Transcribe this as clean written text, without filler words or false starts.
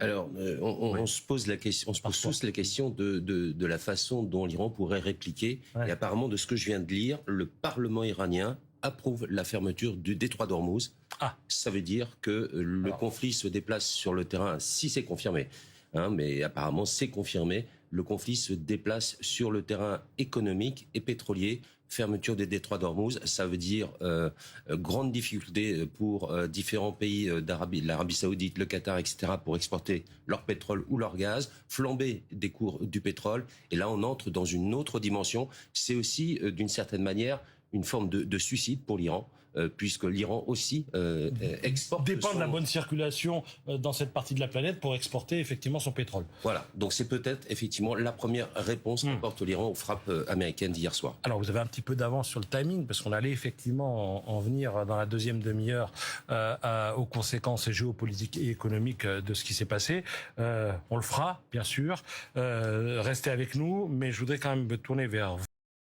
Alors, on se pose la question, on se pose tous la question de la façon dont l'Iran pourrait répliquer. Ouais. Et apparemment, de ce que je viens de lire, le Parlement iranien approuve la fermeture du détroit d'Ormuz. Ah. Ça veut dire que le conflit se déplace sur le terrain, si c'est confirmé. Mais apparemment, c'est confirmé. Le conflit se déplace sur le terrain économique et pétrolier. Fermeture des détroits d'Ormuz, ça veut dire grande difficulté pour différents pays d'Arabie, l'Arabie Saoudite, le Qatar, etc., pour exporter leur pétrole ou leur gaz, flambée des cours du pétrole. Et là, on entre dans une autre dimension. C'est aussi, d'une certaine manière, une forme de suicide pour l'Iran, puisque l'Iran aussi exporte... Dépend de la bonne circulation dans cette partie de la planète pour exporter effectivement son pétrole. Voilà, donc c'est peut-être effectivement la première réponse qu'apporte l'Iran aux frappes américaines d'hier soir. Alors vous avez un petit peu d'avance sur le timing, parce qu'on allait effectivement en venir dans la deuxième demi-heure aux conséquences géopolitiques et économiques de ce qui s'est passé. On le fera, bien sûr. Restez avec nous, mais je voudrais quand même me tourner vers